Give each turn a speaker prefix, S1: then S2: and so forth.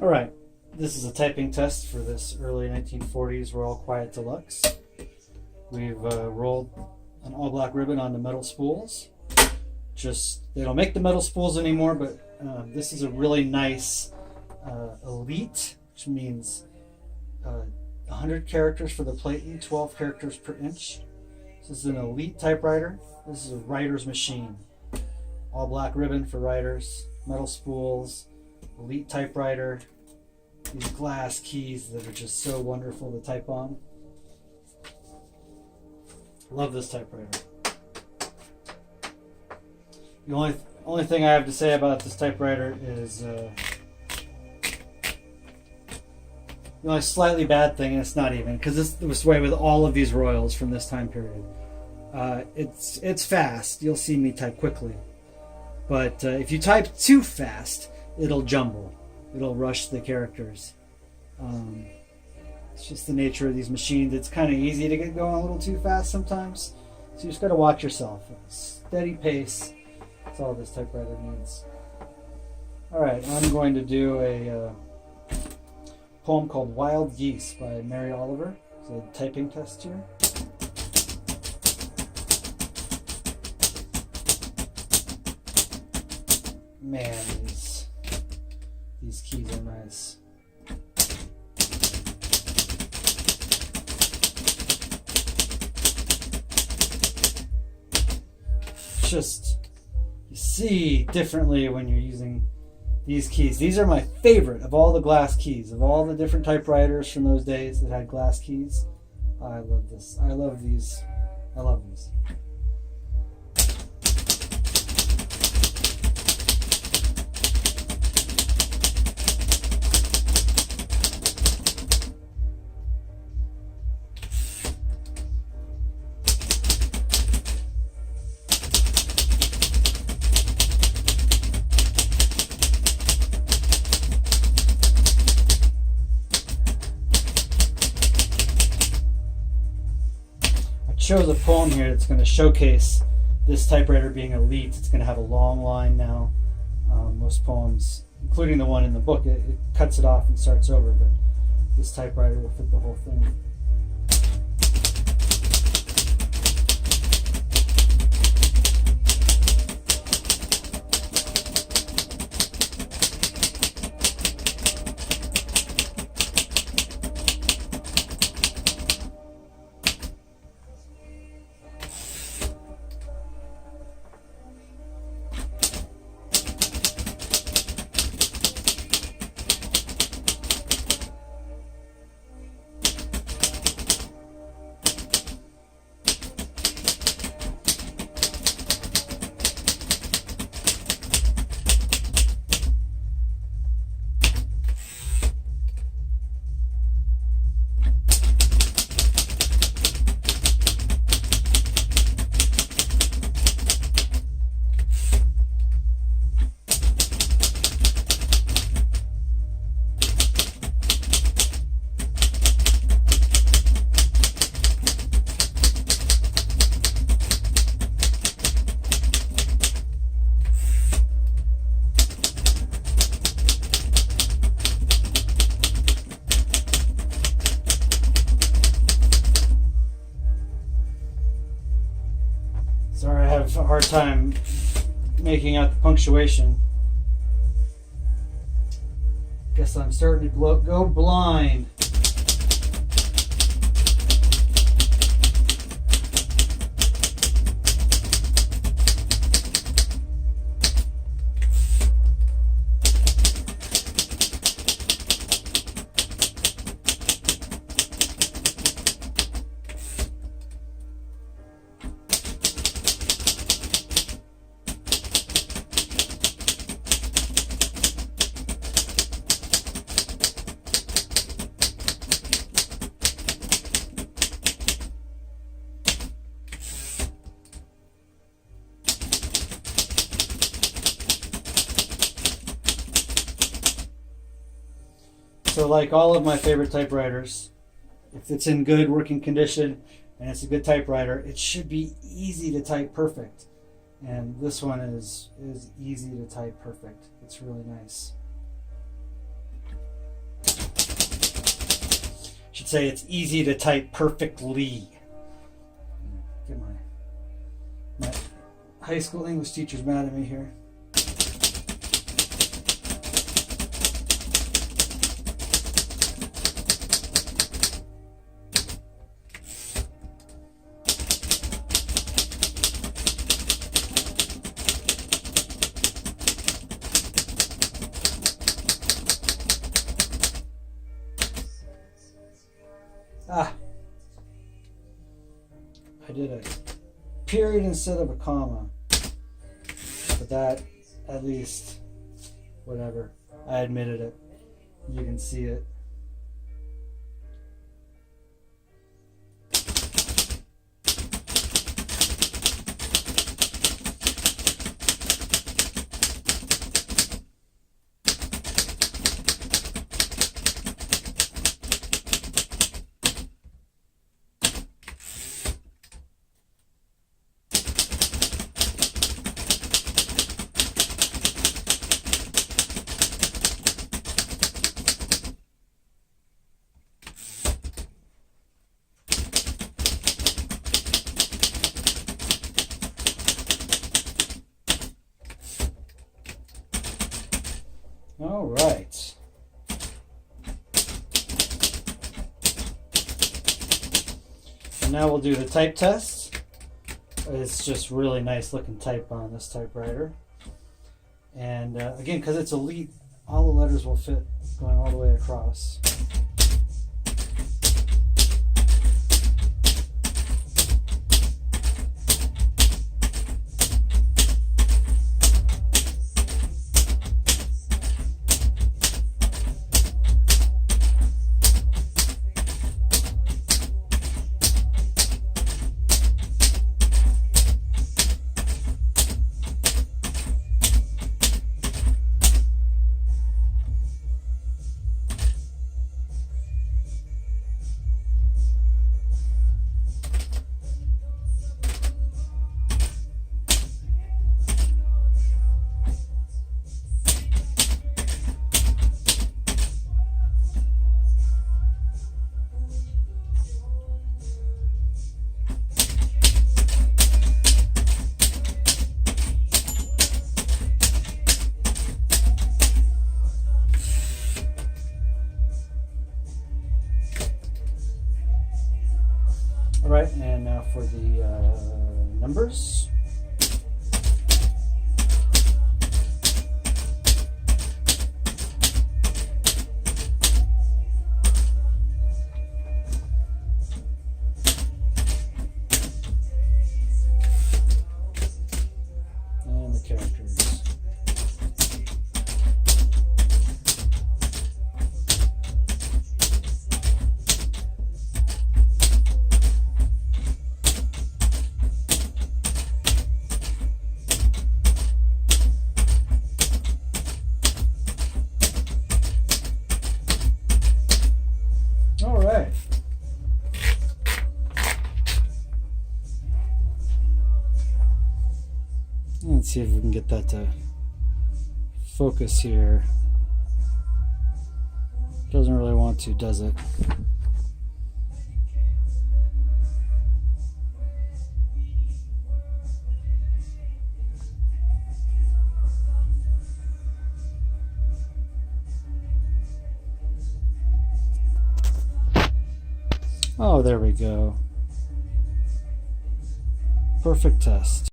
S1: All right, this is a typing test for this early 1940s Royal Quiet Deluxe. We've rolled an all black ribbon onto metal spools. They don't make the metal spools anymore, but this is a really nice elite, which means 100 characters for the plate, 12 characters per inch. This is an elite typewriter. This is a writer's machine. All black ribbon for writers, metal spools, elite typewriter, these glass keys that are just so wonderful to type on. Love this typewriter. The only thing I have to say about this typewriter is the only slightly bad thing, and it's not even, because this was the way with all of these Royals from this time period. It's fast. You'll see me type quickly. But if you type too fast, it'll jumble. It'll rush the characters. It's just the nature of these machines. It's kind of easy to get going a little too fast sometimes. So you just got to watch yourself. Steady pace. That's all this typewriter needs. Alright, I'm going to do a poem called Wild Geese by Mary Oliver. It's a typing test here. Man, these keys are nice. Just, you see differently when you're using these keys. These are my favorite of all the glass keys, of all the different typewriters from those days that had glass keys. I love this. I love these. I love these. Shows a poem here that's going to showcase this typewriter being elite. It's going to have a long line now. Most poems, including the one in the book, it cuts it off and starts over, but this typewriter will fit the whole thing. Sorry, I have a hard time making out the punctuation. Guess I'm starting to go blind. So like all of my favorite typewriters, if it's in good working condition and it's a good typewriter, it should be easy to type perfect. And this one is easy to type perfect. It's really nice. Should say it's easy to type perfectly. Get my high school English teacher's mad at me here. Ah, I did a period instead of a comma, but that, at least, whatever, I admitted it. You can see it. All right. And now we'll do the type test. It's just really nice looking type on this typewriter. And again, because it's Elite, all the letters will fit going all the way across. All right, and now for the numbers. And the characters. All right. Let's see if we can get that to focus here. Doesn't really want to, does it? Oh, there we go. Perfect test.